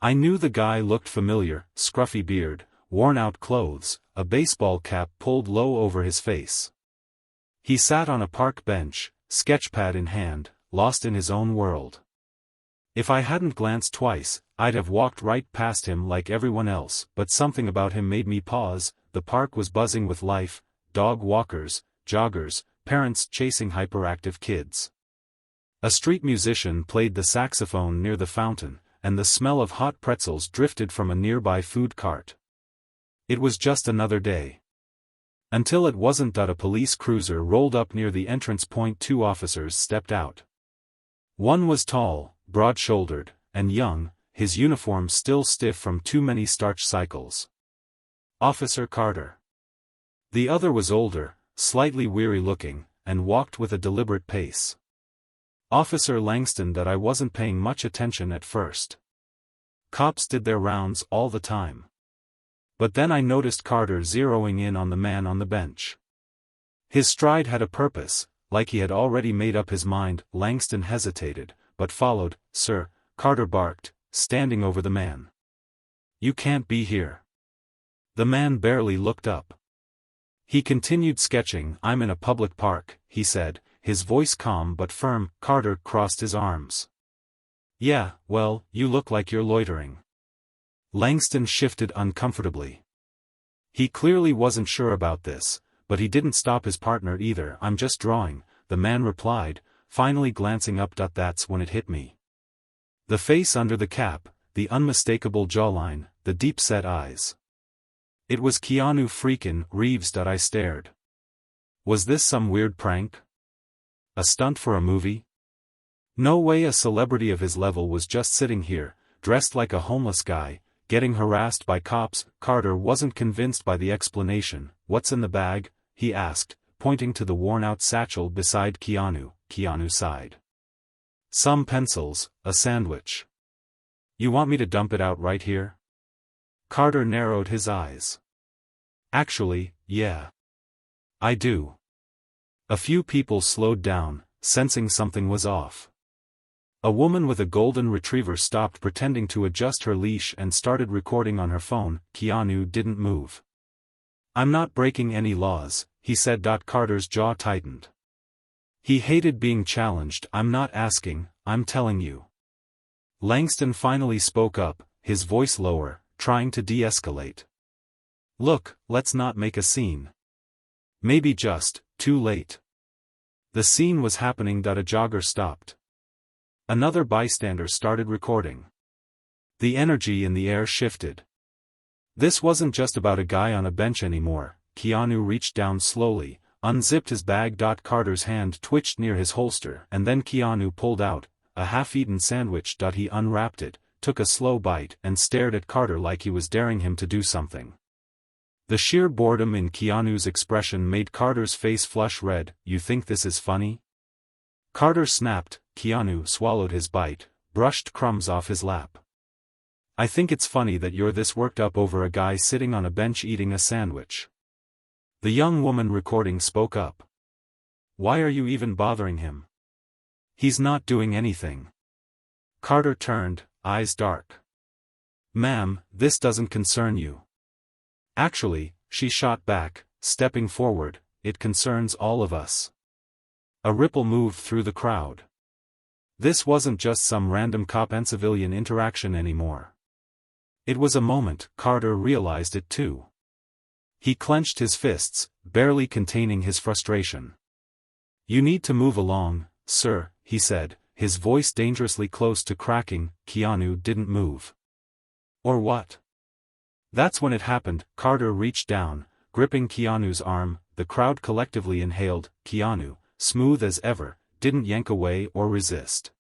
I knew the guy looked familiar, scruffy beard, worn-out clothes, a baseball cap pulled low over his face. He sat on a park bench, sketchpad in hand, lost in his own world. If I hadn't glanced twice, I'd have walked right past him like everyone else, but something about him made me pause. The park was buzzing with life, dog walkers, joggers, parents chasing hyperactive kids. A street musician played the saxophone near the fountain, and the smell of hot pretzels drifted from a nearby food cart. It was just another day. Until it wasn't that a police cruiser rolled up near the entrance point. 2 officers stepped out. One was tall, broad-shouldered, and young, his uniform still stiff from too many starch cycles. Officer Carter. The other was older, slightly weary-looking, and walked with a deliberate pace. Officer Langston. That I wasn't paying much attention at first. Cops did their rounds all the time. But then I noticed Carter zeroing in on the man on the bench. His stride had a purpose, like he had already made up his mind. Langston hesitated, but followed. "Sir," Carter barked, standing over the man. "You can't be here." The man barely looked up. He continued sketching. "I'm in a public park," he said, his voice calm but firm. Carter crossed his arms. "Yeah, well, you look like you're loitering." Langston shifted uncomfortably. He clearly wasn't sure about this, but he didn't stop his partner either. "I'm just drawing," the man replied, finally glancing up. "That's when it hit me." The face under the cap, the unmistakable jawline, the deep-set eyes. It was Keanu freakin' Reeves. I stared. Was this some weird prank? A stunt for a movie? No way a celebrity of his level was just sitting here, dressed like a homeless guy, getting harassed by cops. Carter wasn't convinced by the explanation. "What's in the bag?" he asked, pointing to the worn-out satchel beside Keanu. Keanu sighed. "Some pencils, a sandwich." "You want me to dump it out right here?" Carter narrowed his eyes. "Actually, yeah. I do." A few people slowed down, sensing something was off. A woman with a golden retriever stopped pretending to adjust her leash and started recording on her phone. Keanu didn't move. "I'm not breaking any laws," he said. Carter's jaw tightened. He hated being challenged. "I'm not asking, I'm telling you." Langston finally spoke up, his voice lower, trying to de-escalate. "Look, let's not make a scene. Maybe just, too late." The scene was happening. A jogger stopped. Another bystander started recording. The energy in the air shifted. This wasn't just about a guy on a bench anymore. Keanu reached down slowly, unzipped his bag. Carter's hand twitched near his holster, and then Keanu pulled out a half-eaten sandwich. He unwrapped it, took a slow bite, and stared at Carter like he was daring him to do something. The sheer boredom in Keanu's expression made Carter's face flush red. "You think this is funny?" Carter snapped. Keanu swallowed his bite, brushed crumbs off his lap. "I think it's funny that you're this worked up over a guy sitting on a bench eating a sandwich." The young woman recording spoke up. "Why are you even bothering him? He's not doing anything." Carter turned, eyes dark. "Ma'am, this doesn't concern you." "Actually," she shot back, stepping forward, "it concerns all of us." A ripple moved through the crowd. This wasn't just some random cop and civilian interaction anymore. It was a moment. Carter realized it too. He clenched his fists, barely containing his frustration. "You need to move along, sir," he said, his voice dangerously close to cracking. Keanu didn't move. "Or what?" That's when it happened. Carter reached down, gripping Keanu's arm. The crowd collectively inhaled. Keanu, smooth as ever, didn't yank away or resist.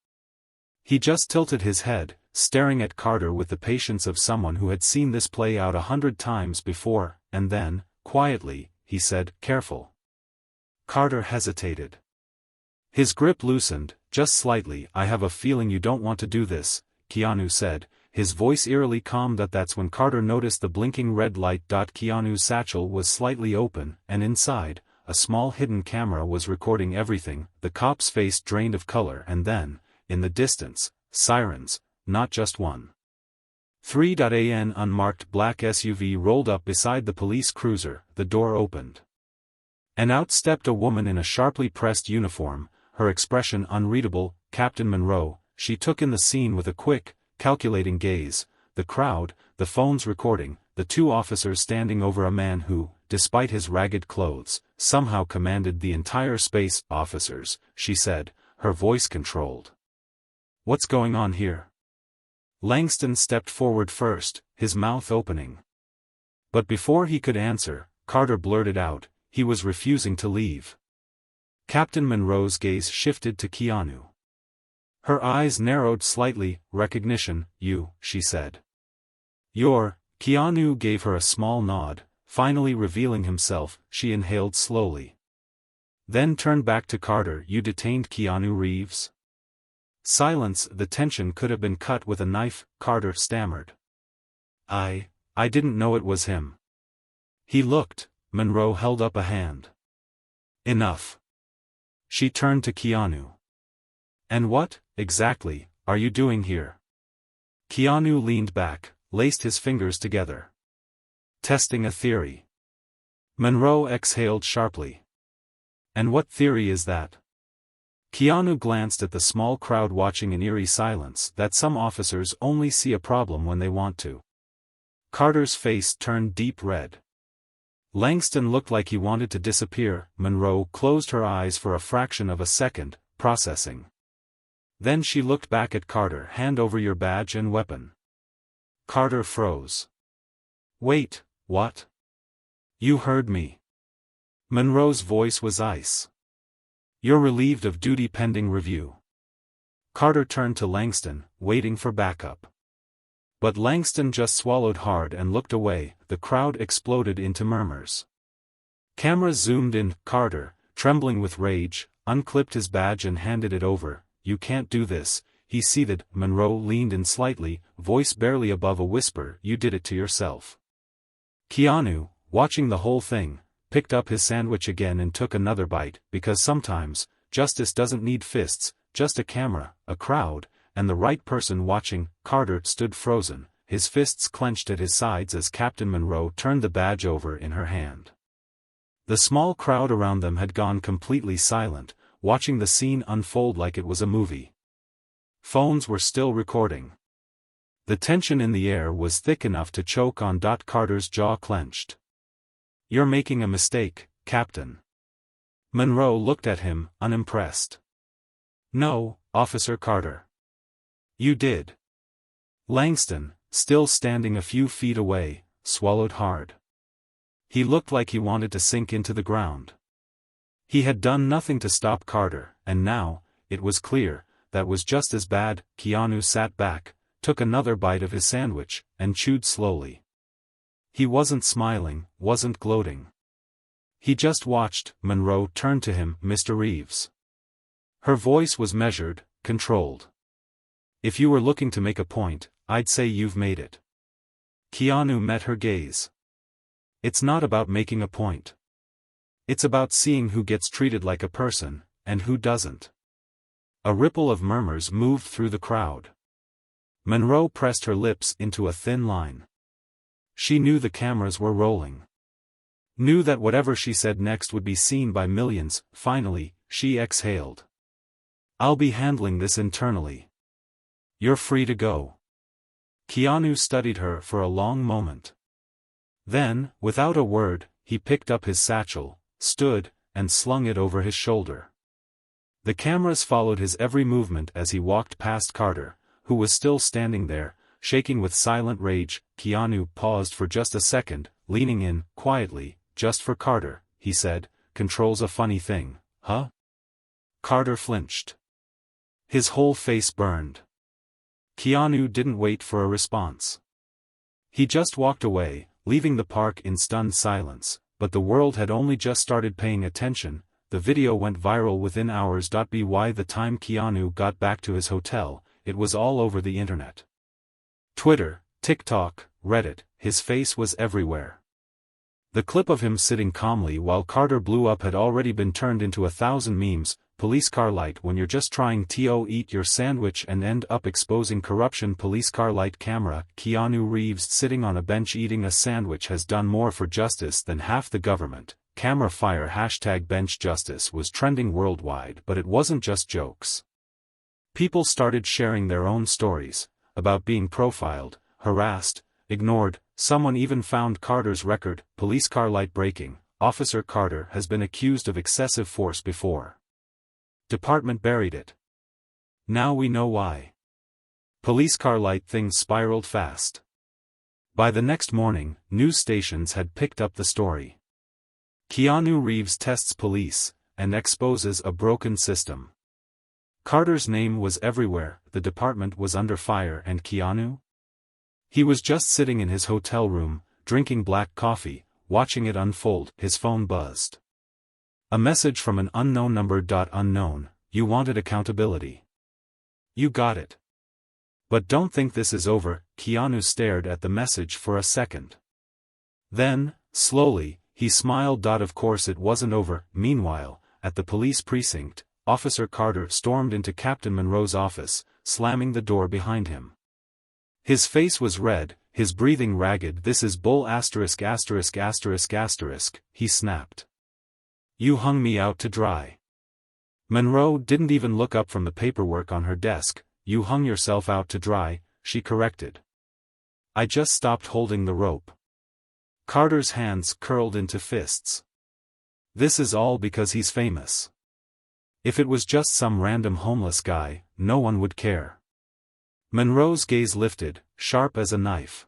He just tilted his head, staring at Carter with the patience of someone who had seen this play out 100 times before, and then, quietly, he said, "Careful." Carter hesitated. His grip loosened, just slightly. "I have a feeling you don't want to do this," Keanu said, his voice eerily calm. That's when Carter noticed the blinking red light. Keanu's satchel was slightly open, and inside, a small hidden camera was recording everything. The cop's face drained of color, and then, in the distance, sirens, not just one. 3. Unmarked black SUV rolled up beside the police cruiser, the door opened. And out stepped a woman in a sharply pressed uniform, her expression unreadable. Captain Monroe. She took in the scene with a quick, calculating gaze, the crowd, the phones recording, the two officers standing over a man who, despite his ragged clothes, somehow commanded the entire space. Officers, she said, her voice controlled. What's going on here? Langston stepped forward first, his mouth opening. But before he could answer, Carter blurted out, he was refusing to leave. Captain Monroe's gaze shifted to Keanu. Her eyes narrowed slightly. Recognition, you, she said. You're. Keanu gave her a small nod, finally revealing himself. She inhaled slowly. Then turned back to Carter. You detained Keanu Reeves? Silence. The tension could have been cut with a knife. Carter stammered. I didn't know it was him. He looked. Monroe held up a hand. Enough. She turned to Keanu. And what, exactly, are you doing here? Keanu leaned back, laced his fingers together. Testing a theory. Monroe exhaled sharply. And what theory is that? Keanu glanced at the small crowd watching in eerie silence. That some officers only see a problem when they want to. Carter's face turned deep red. Langston looked like he wanted to disappear. Monroe closed her eyes for a fraction of a second, processing. Then she looked back at Carter. Hand over your badge and weapon. Carter froze. Wait, what? You heard me. Monroe's voice was ice. You're relieved of duty pending review. Carter turned to Langston, waiting for backup. But Langston just swallowed hard and looked away. The crowd exploded into murmurs. Cameras zoomed in. Carter, trembling with rage, unclipped his badge and handed it over. You can't do this, he seethed. Monroe leaned in slightly, voice barely above a whisper. You did it to yourself. Keanu, watching the whole thing, picked up his sandwich again and took another bite, because sometimes, justice doesn't need fists, just a camera, a crowd, and the right person watching. Carter stood frozen, his fists clenched at his sides as Captain Monroe turned the badge over in her hand. The small crowd around them had gone completely silent, watching the scene unfold like it was a movie. Phones were still recording. The tension in the air was thick enough to choke on. Carter's jaw clenched. You're making a mistake, Captain. Monroe looked at him, unimpressed. No, Officer Carter. You did. Langston, still standing a few feet away, swallowed hard. He looked like he wanted to sink into the ground. He had done nothing to stop Carter, and now, it was clear, that was just as bad. Keanu sat back, took another bite of his sandwich, and chewed slowly. He wasn't smiling, wasn't gloating. He just watched. Monroe turned to him. Mr. Reeves. Her voice was measured, controlled. If you were looking to make a point, I'd say you've made it. Keanu met her gaze. It's not about making a point. It's about seeing who gets treated like a person, and who doesn't. A ripple of murmurs moved through the crowd. Monroe pressed her lips into a thin line. She knew the cameras were rolling. Knew that whatever she said next would be seen by millions. Finally, she exhaled. I'll be handling this internally. You're free to go. Keanu studied her for a long moment. Then, without a word, he picked up his satchel, stood, and slung it over his shoulder. The cameras followed his every movement as he walked past Carter, who was still standing there, shaking with silent rage. Keanu paused for just a second, leaning in, quietly. Just for Carter, he said, control's a funny thing, huh? Carter flinched. His whole face burned. Keanu didn't wait for a response. He just walked away, leaving the park in stunned silence, but the world had only just started paying attention. The video went viral within hours. By the time Keanu got back to his hotel, it was all over the internet. Twitter, TikTok, Reddit, his face was everywhere. The clip of him sitting calmly while Carter blew up had already been turned into 1,000 memes. police car light when you're just trying to eat your sandwich and end up exposing corruption. Police car light camera. Keanu Reeves sitting on a bench eating a sandwich has done more for justice than half the government. Camera fire. #bench justice was trending worldwide, but it wasn't just jokes. People started sharing their own stories about being profiled, harassed, ignored. Someone even found Carter's record. Police car light breaking. Officer Carter has been accused of excessive force before. Department buried it. Now we know why. Police car light. Things spiraled fast. By the next morning, news stations had picked up the story. Keanu Reeves tests police and exposes a broken system. Carter's name was everywhere. The department was under fire, and Keanu? He was just sitting in his hotel room, drinking black coffee, watching it unfold. His phone buzzed. A message from an unknown number. Unknown, you wanted accountability. You got it. But don't think this is over. Keanu stared at the message for a second. Then, slowly, he smiled. Of course it wasn't over. Meanwhile, at the police precinct, Officer Carter stormed into Captain Monroe's office, slamming the door behind him. His face was red, his breathing ragged. This is bull ********, he snapped. You hung me out to dry. Monroe didn't even look up from the paperwork on her desk. You hung yourself out to dry, she corrected. I just stopped holding the rope. Carter's hands curled into fists. This is all because he's famous. If it was just some random homeless guy, no one would care. Monroe's gaze lifted, sharp as a knife.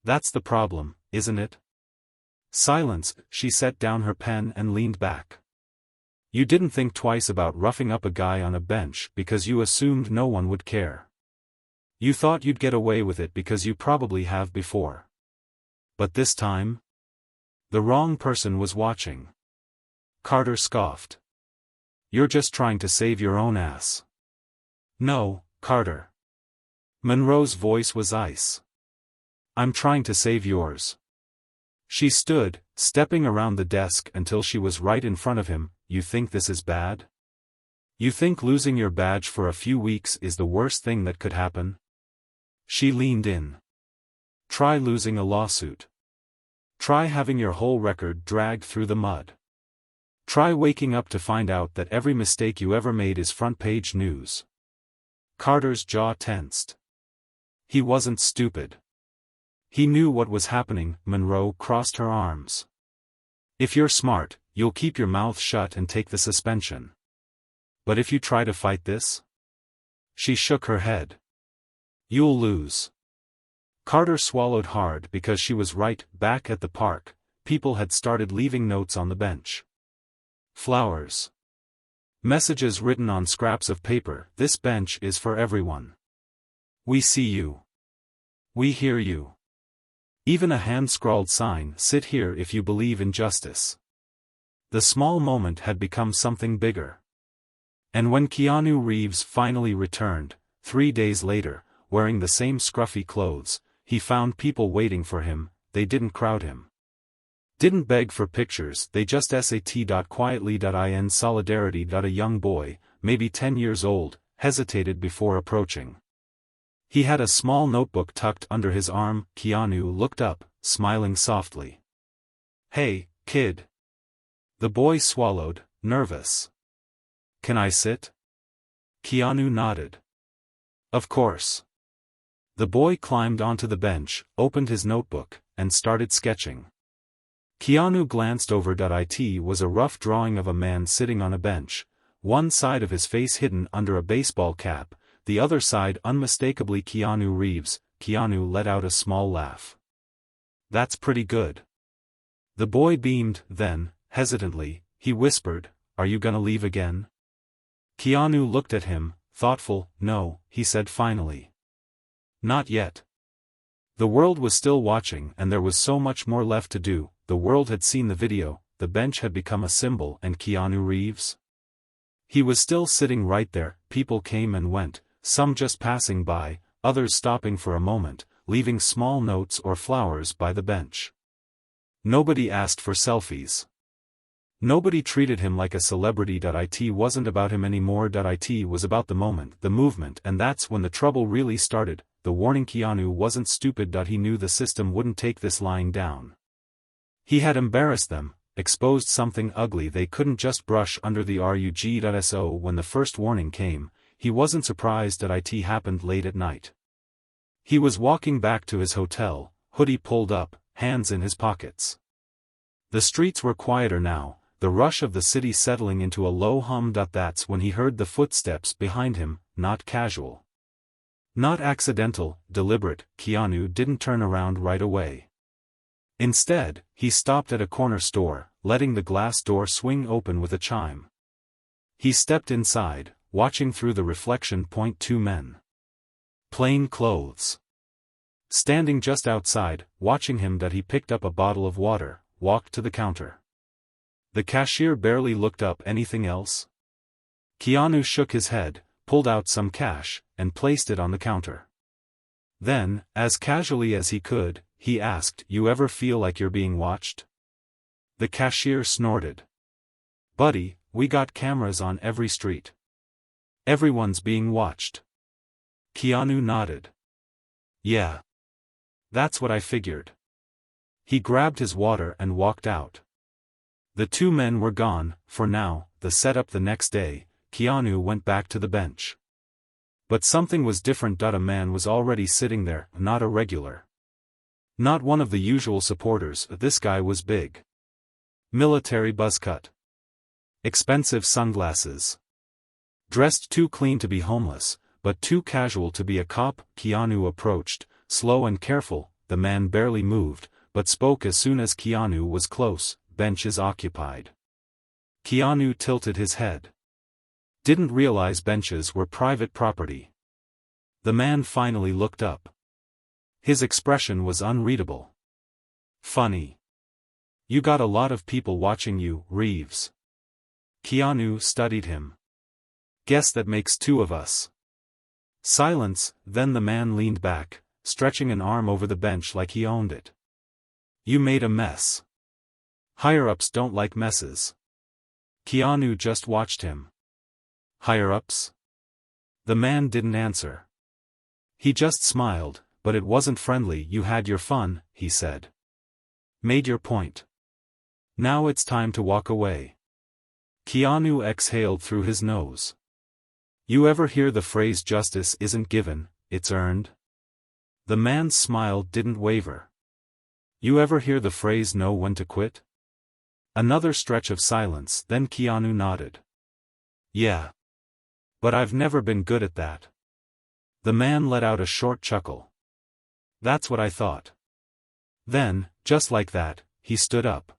That's the problem, isn't it? Silence. She set down her pen and leaned back. You didn't think twice about roughing up a guy on a bench because you assumed no one would care. You thought you'd get away with it because you probably have before. But this time? The wrong person was watching. Carter scoffed. You're just trying to save your own ass. No, Carter. Monroe's voice was ice. I'm trying to save yours. She stood, stepping around the desk until she was right in front of him. You think this is bad? You think losing your badge for a few weeks is the worst thing that could happen? She leaned in. Try losing a lawsuit. Try having your whole record dragged through the mud. Try waking up to find out that every mistake you ever made is front-page news. Carter's jaw tensed. He wasn't stupid. He knew what was happening. Monroe crossed her arms. If you're smart, you'll keep your mouth shut and take the suspension. But if you try to fight this? She shook her head. You'll lose. Carter swallowed hard because she was right. Back at the park, people had started leaving notes on the bench. Flowers. Messages written on scraps of paper. This bench is for everyone. We see you. We hear you. Even a hand-scrawled sign, sit here if you believe in justice. The small moment had become something bigger. And when Keanu Reeves finally returned, 3 days later, wearing the same scruffy clothes, he found people waiting for him. They didn't crowd him. Didn't beg for pictures, they just sat quietly. In solidarity. A young boy, maybe 10 years old, hesitated before approaching. He had a small notebook tucked under his arm. Keanu looked up, smiling softly. Hey, kid. The boy swallowed, nervous. Can I sit? Keanu nodded. Of course. The boy climbed onto the bench, opened his notebook, and started sketching. Keanu glanced over. It was a rough drawing of a man sitting on a bench, one side of his face hidden under a baseball cap, the other side unmistakably Keanu Reeves. Keanu let out a small laugh. That's pretty good. The boy beamed. Then, hesitantly, he whispered, Are you gonna leave again? Keanu looked at him, thoughtful. No, he said finally. Not yet. The world was still watching and there was so much more left to do. The world had seen the video, the bench had become a symbol, and Keanu Reeves? He was still sitting right there. People came and went, some just passing by, others stopping for a moment, leaving small notes or flowers by the bench. Nobody asked for selfies. Nobody treated him like a celebrity. It wasn't about him anymore. It was about the moment, the movement, and that's when the trouble really started. The warning: Keanu wasn't stupid. He knew the system wouldn't take this lying down. He had embarrassed them, exposed something ugly they couldn't just brush under the rug. So when the first warning came, he wasn't surprised that it happened late at night. He was walking back to his hotel, hoodie pulled up, hands in his pockets. The streets were quieter now, the rush of the city settling into a low hum. That's when he heard the footsteps behind him, not casual. Not accidental, deliberate. Keanu didn't turn around right away. Instead, he stopped at a corner store, letting the glass door swing open with a chime. He stepped inside, watching through the reflection. Two men. Plain clothes. Standing just outside, watching him. He picked up a bottle of water, walked to the counter. The cashier barely looked up. Anything else? Keanu shook his head, pulled out some cash, and placed it on the counter. Then, as casually as he could, he asked, "You ever feel like you're being watched?" The cashier snorted. "Buddy, we got cameras on every street. Everyone's being watched." Keanu nodded. "Yeah. That's what I figured." He grabbed his water and walked out. The two men were gone, for now. The setup the next day, Keanu went back to the bench. But something was different. A man was already sitting there, not a regular. Not one of the usual supporters. This guy was big. Military buzz cut. Expensive sunglasses. Dressed too clean to be homeless, but too casual to be a cop. Keanu approached, slow and careful. The man barely moved, but spoke as soon as Keanu was close. "Bench is occupied." Keanu tilted his head. Didn't realize benches were private property. The man finally looked up. His expression was unreadable. "Funny. You got a lot of people watching you, Reeves." Keanu studied him. "Guess that makes two of us." Silence. Then the man leaned back, stretching an arm over the bench like he owned it. "You made a mess. Higher-ups don't like messes." Keanu just watched him. "Higher-ups?" The man didn't answer. He just smiled, but it wasn't friendly. "You had your fun," he said. "Made your point. Now it's time to walk away." Keanu exhaled through his nose. "You ever hear the phrase justice isn't given, it's earned?" The man's smile didn't waver. "You ever hear the phrase know when to quit?" Another stretch of silence. Then Keanu nodded. "Yeah. But I've never been good at that." The man let out a short chuckle. "That's what I thought." Then, just like that, he stood up.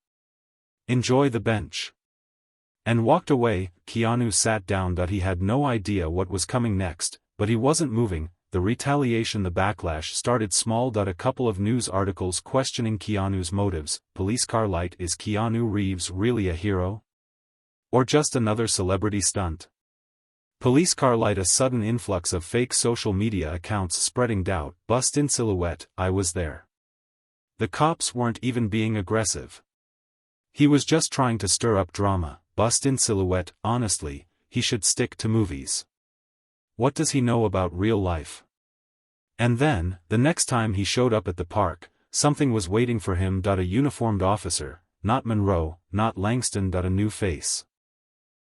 "Enjoy the bench." And walked away. Keanu sat down. He had no idea what was coming next, but he wasn't moving. The retaliation, the backlash started small. A couple of news articles questioning Keanu's motives. Police car light: is Keanu Reeves really a hero? Or just another celebrity stunt? Police car light: a sudden influx of fake social media accounts spreading doubt. Bust in silhouette: I was there. The cops weren't even being aggressive. He was just trying to stir up drama. Bust in silhouette: honestly, he should stick to movies. What does he know about real life? And then, the next time he showed up at the park, something was waiting for him. A uniformed officer, not Monroe, not Langston. A new face.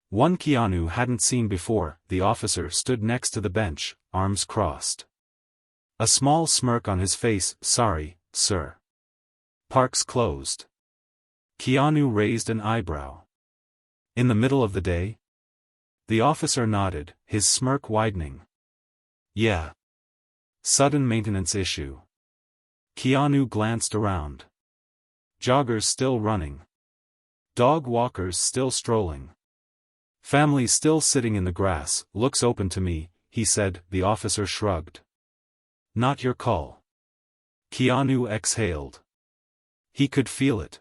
One Keanu hadn't seen before. The officer stood next to the bench, arms crossed. A small smirk on his face. "Sorry, sir. Park's closed." Keanu raised an eyebrow. "In the middle of the day?" The officer nodded, his smirk widening. "Yeah. Sudden maintenance issue." Keanu glanced around. Joggers still running. Dog walkers still strolling. Families still sitting in the grass. "Looks open to me," he said. The officer shrugged. "Not your call." Keanu exhaled. He could feel it.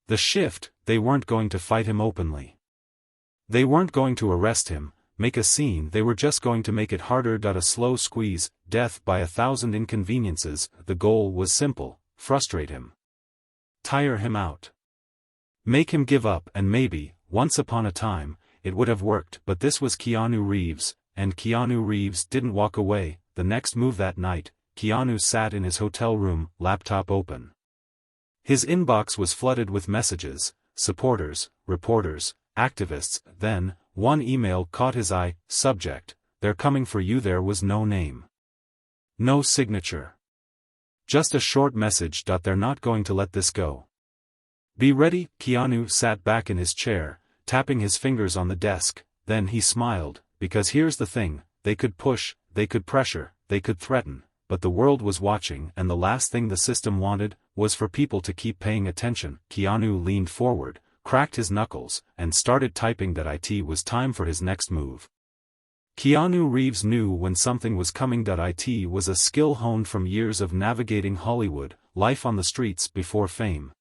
The shift: they weren't going to fight him openly. They weren't going to arrest him, make a scene. They were just going to make it harder. A slow squeeze, death by 1,000 inconveniences. The goal was simple: frustrate him. Tire him out. Make him give up, and maybe, once upon a time, it would have worked, but this was Keanu Reeves, and Keanu Reeves didn't walk away. The next move that night, Keanu sat in his hotel room, laptop open. His inbox was flooded with messages, supporters, reporters, activists. Then, one email caught his eye. Subject: "They're coming for you." There was no name. No signature. Just a short message. "They're not going to let this go. Be ready." Keanu sat back in his chair, tapping his fingers on the desk. Then he smiled, because here's the thing: they could push, they could pressure, they could threaten, but the world was watching, and the last thing the system wanted was for people to keep paying attention. Keanu leaned forward, cracked his knuckles, and started typing that it was time for his next move. Keanu Reeves knew when something was coming. It was a skill honed from years of navigating Hollywood, life on the streets before fame.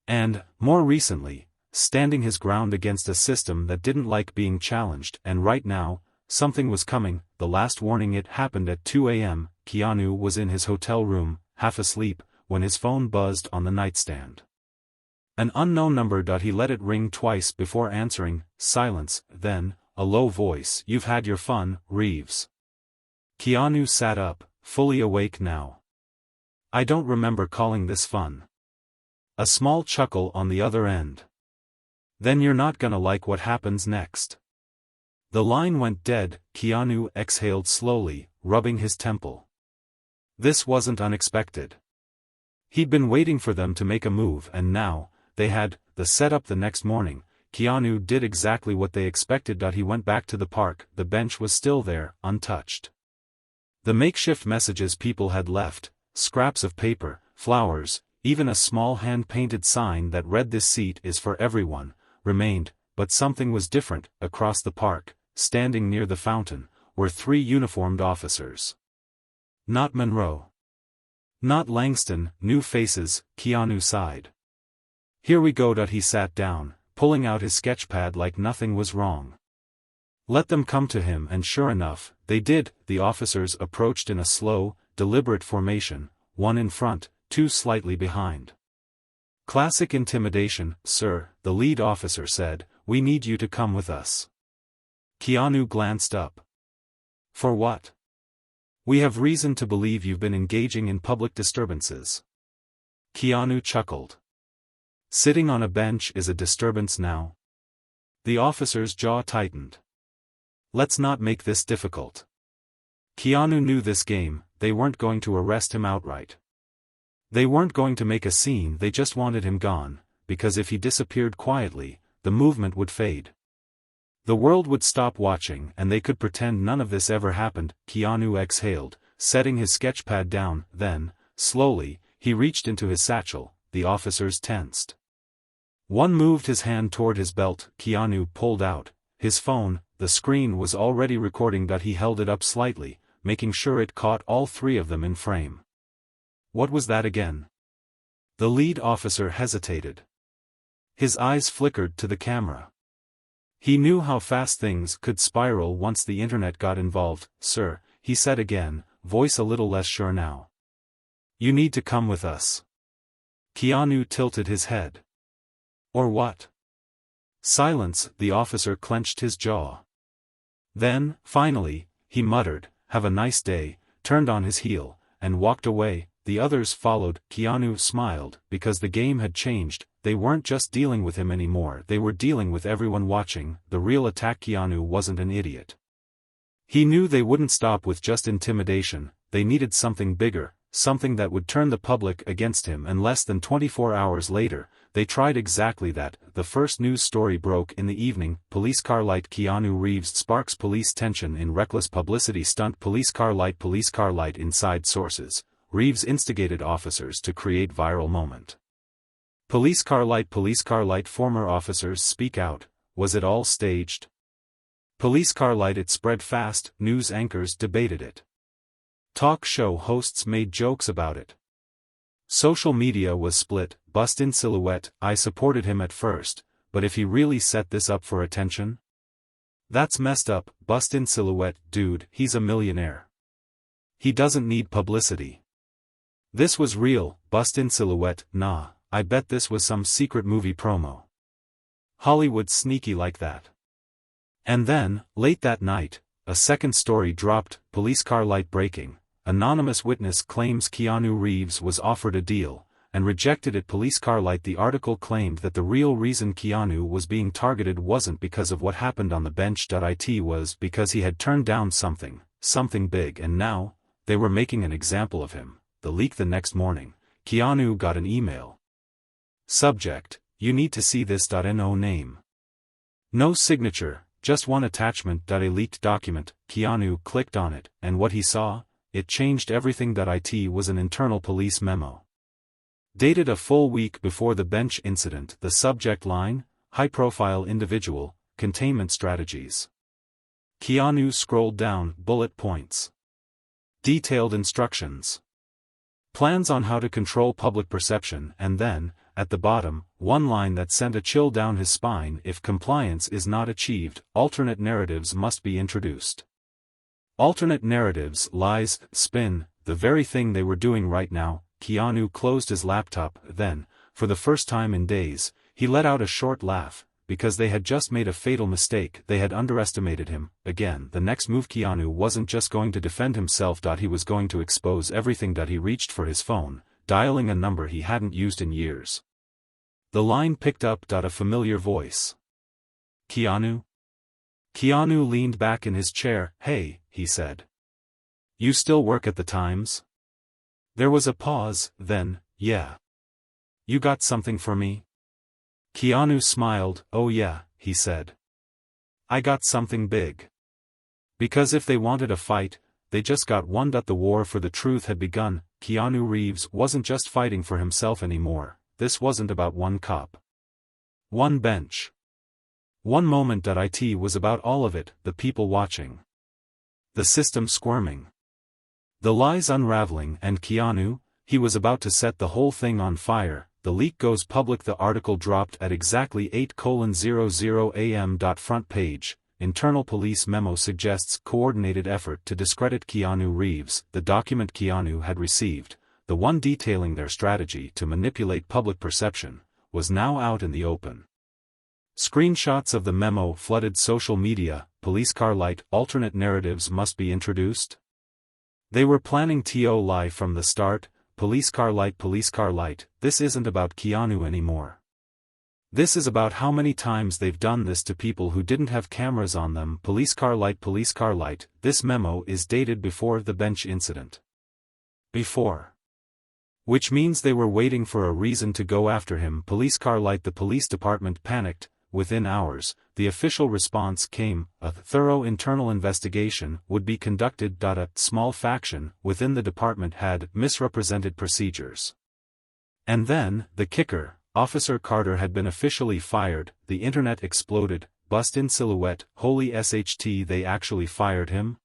And, more recently, standing his ground against a system that didn't like being challenged. And right now, something was coming. The last warning. It happened at 2 a.m. Keanu was in his hotel room, half asleep, when his phone buzzed on the nightstand. An unknown number. He let it ring twice before answering. Silence. Then, a low voice: "You've had your fun, Reeves." Keanu sat up, fully awake now. "I don't remember calling this fun." A small chuckle on the other end. "Then you're not gonna like what happens next." The line went dead. Keanu exhaled slowly, rubbing his temple. This wasn't unexpected. He'd been waiting for them to make a move, and now, they had. The setup. The next morning, Keanu did exactly what they expected. He went back to the park. The bench was still there, untouched. The makeshift messages people had left, scraps of paper, flowers, even a small hand-painted sign that read "This seat is for everyone," remained. But something was different. Across the park, standing near the fountain, were 3 uniformed officers. Not Monroe. Not Langston. New faces. Keanu sighed. "Here we go." He sat down, pulling out his sketchpad like nothing was wrong. Let them come to him, and sure enough, they did. The officers approached in a slow, deliberate formation, one in front, 2 slightly behind. "Classic intimidation, sir," the lead officer said. "We need you to come with us." Keanu glanced up. "For what?" "We have reason to believe you've been engaging in public disturbances." Keanu chuckled. "Sitting on a bench is a disturbance now?" The officer's jaw tightened. "Let's not make this difficult." Keanu knew this game. They weren't going to arrest him outright. They weren't going to make a scene. They just wanted him gone, because if he disappeared quietly, the movement would fade. The world would stop watching, and they could pretend none of this ever happened. Keanu exhaled, setting his sketchpad down. Then, slowly, he reached into his satchel. The officers tensed. One moved his hand toward his belt. Keanu pulled out his phone. The screen was already recording. He held it up slightly, making sure it caught all 3 of them in frame. "What was that again?" The lead officer hesitated. His eyes flickered to the camera. He knew how fast things could spiral once the internet got involved. "Sir," he said again, voice a little less sure now. "You need to come with us." Keanu tilted his head. "Or what?" Silence. The officer clenched his jaw. Then, finally, he muttered, "Have a nice day," turned on his heel, and walked away. The others followed. Keanu smiled, because the game had changed. They weren't just dealing with him anymore. They were dealing with everyone watching. The real attack. Keanu wasn't an idiot. He knew they wouldn't stop with just intimidation. They needed something bigger, something that would turn the public against him. And less than 24 hours later, they tried exactly that. The first news story broke in the evening. Police car light. Keanu Reeves sparks police tension in reckless publicity stunt. Police car light. Police car light. Inside sources: Reeves instigated officers to create viral moment. Police car light. Police car light. Former officers speak out. Was it all staged? Police car light. It spread fast. News anchors debated it. Talk show hosts made jokes about it. Social media was split. Bust in silhouette. I supported him at first, but if he really set this up for attention? That's messed up. Bust in silhouette. Dude, he's a millionaire. He doesn't need publicity. This was real. Bust in silhouette. Nah, I bet this was some secret movie promo. Hollywood's sneaky like that. And then, late that night, a second story dropped, police car light breaking. Anonymous witness claims Keanu Reeves was offered a deal, and rejected it. Police car light. The article claimed that the real reason Keanu was being targeted wasn't because of what happened on the bench. It was because he had turned down something big, and now, they were making an example of him. The leak. The next morning, Keanu got an email. Subject: you need to see this. No name. No signature, just one attachment. A leaked document. Keanu clicked on it, and what he saw, it changed everything. It was an internal police memo. Dated a full week before the bench incident. The subject line: high-profile individual, containment strategies. Keanu scrolled down. Bullet points. Detailed instructions. Plans on how to control public perception. And then, at the bottom, one line that sent a chill down his spine: if compliance is not achieved, alternate narratives must be introduced. Alternate narratives, lies, spin, the very thing they were doing right now. Keanu closed his laptop. Then, for the first time in days, he let out a short laugh, because they had just made a fatal mistake. They had underestimated him. Again, the next move. Keanu wasn't just going to defend himself. He was going to expose everything. He reached for his phone, dialing a number he hadn't used in years. The line picked up. A familiar voice. Keanu? Keanu leaned back in his chair. Hey, he said. You still work at the Times? There was a pause, then, yeah. You got something for me? Keanu smiled. Oh yeah, he said. I got something big. Because if they wanted a fight, they just got one. The war for the truth had begun. Keanu Reeves wasn't just fighting for himself anymore. This wasn't about one cop. One bench. One moment. It was about all of it, the people watching. The system squirming. The lies unraveling. And Keanu, he was about to set the whole thing on fire. The leak goes public. The article dropped at exactly 8:00 a.m. Front page. Internal police memo suggests coordinated effort to discredit Keanu Reeves. The document Keanu had received, the one detailing their strategy to manipulate public perception, was now out in the open. Screenshots of the memo flooded social media. Police car light. Alternate narratives must be introduced. They were planning to lie from the start. Police car light. Police car light. This isn't about Keanu anymore. This is about how many times they've done this to people who didn't have cameras on them. Police car light. Police car light. This memo is dated before the bench incident. Before. Which means they were waiting for a reason to go after him. Police car light. The police department panicked. Within hours, the official response came: a thorough internal investigation would be conducted. A small faction within the department had misrepresented procedures. And then, the kicker: Officer Carter had been officially fired. The internet exploded. Bust in silhouette. Holy SHT, they actually fired him?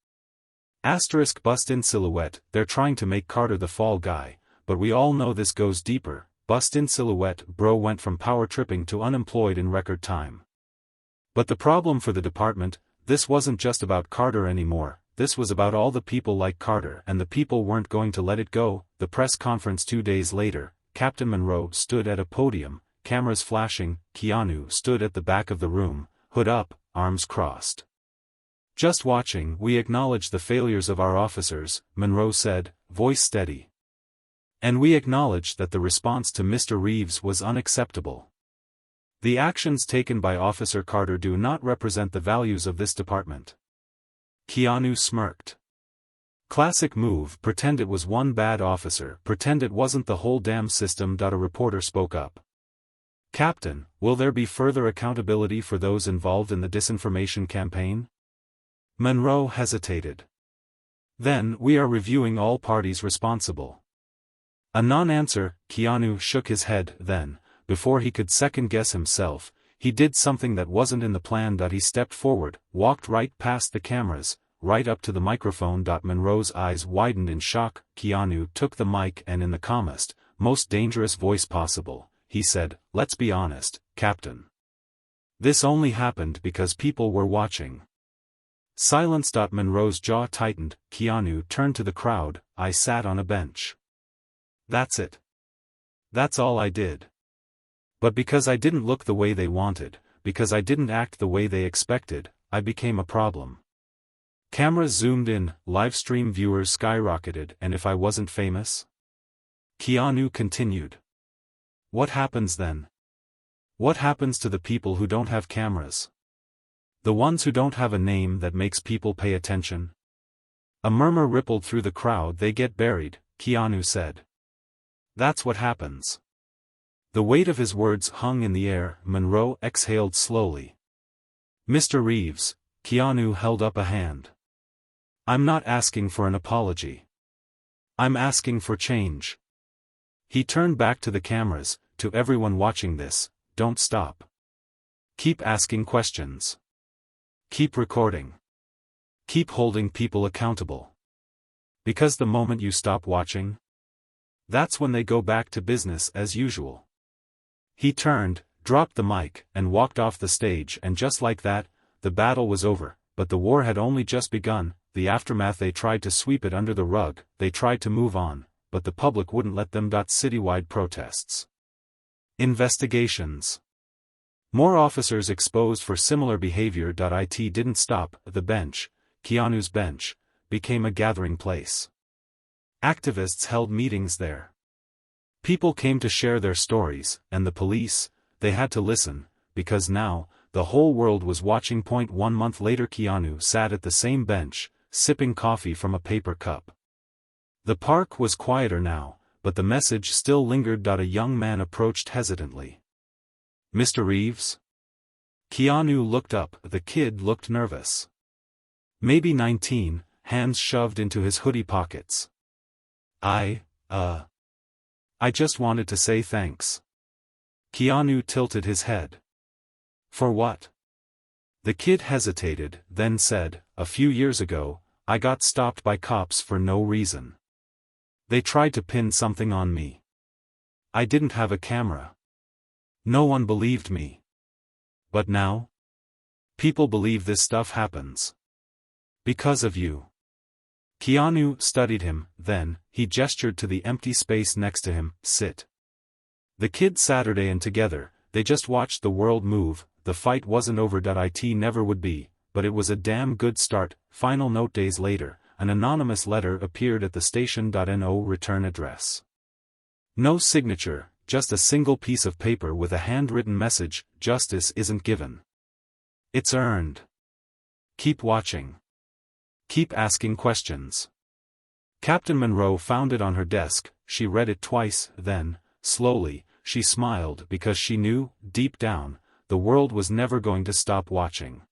Bust in silhouette. They're trying to make Carter the fall guy, but we all know this goes deeper. Bust in silhouette. Bro went from power tripping to unemployed in record time. But the problem for the department, this wasn't just about Carter anymore. This was about all the people like Carter, and the people weren't going to let it go. The press conference 2 days later, Captain Monroe stood at a podium, cameras flashing. Keanu stood at the back of the room, hood up, arms crossed. Just watching. We acknowledge the failures of our officers, Monroe said, voice steady. And we acknowledge that the response to Mr. Reeves was unacceptable. The actions taken by Officer Carter do not represent the values of this department. Keanu smirked. Classic move. Pretend it was one bad officer. Pretend it wasn't the whole damn system. A reporter spoke up. Captain, will there be further accountability for those involved in the disinformation campaign? Monroe hesitated. Then, we are reviewing all parties responsible. A non-answer. Keanu shook his head. Then, before he could second-guess himself, he did something that wasn't in the plan. He stepped forward, walked right past the cameras, right up to the microphone. Monroe's eyes widened in shock. Keanu took the mic and in the calmest, most dangerous voice possible, he said, let's be honest, Captain. This only happened because people were watching. Silence. Monroe's jaw tightened. Keanu turned to the crowd. I sat on a bench. That's it. That's all I did. But because I didn't look the way they wanted, because I didn't act the way they expected, I became a problem. Cameras zoomed in, livestream viewers skyrocketed, and if I wasn't famous? Keanu continued. What happens then? What happens to the people who don't have cameras? The ones who don't have a name that makes people pay attention? A murmur rippled through the crowd. They get buried, Keanu said. That's what happens. The weight of his words hung in the air. Monroe exhaled slowly. Mr. Reeves, Keanu held up a hand. I'm not asking for an apology. I'm asking for change. He turned back to the cameras, to everyone watching this, don't stop. Keep asking questions. Keep recording. Keep holding people accountable. Because the moment you stop watching, that's when they go back to business as usual. He turned, dropped the mic, and walked off the stage, and just like that, the battle was over, but the war had only just begun. The aftermath, they tried to sweep it under the rug, they tried to move on, but the public wouldn't let them. Citywide protests. Investigations. More officers exposed for similar behavior. It didn't stop. The bench, Keanu's bench, became a gathering place. Activists held meetings there. People came to share their stories, and the police, they had to listen, because now, the whole world was watching. 1 month later, Keanu sat at the same bench, sipping coffee from a paper cup. The park was quieter now, but the message still lingered. A young man approached hesitantly. Mr. Reeves? Keanu looked up. The kid looked nervous. Maybe 19, hands shoved into his hoodie pockets. I just wanted to say thanks. Keanu tilted his head. For what? The kid hesitated, then said, a few years ago, I got stopped by cops for no reason. They tried to pin something on me. I didn't have a camera. No one believed me. But now? People believe this stuff happens. Because of you. Keanu studied him, then, he gestured to the empty space next to him, sit. The kid Saturday and together, they just watched the world move. The fight wasn't over. It never would be, but it was a damn good start. Final note. Days later, an anonymous letter appeared at the station. No return address. No signature, just a single piece of paper with a handwritten message, justice isn't given. It's earned. Keep watching. Keep asking questions. Captain Monroe found it on her desk. She read it twice, then, slowly, she smiled because she knew, deep down, the world was never going to stop watching.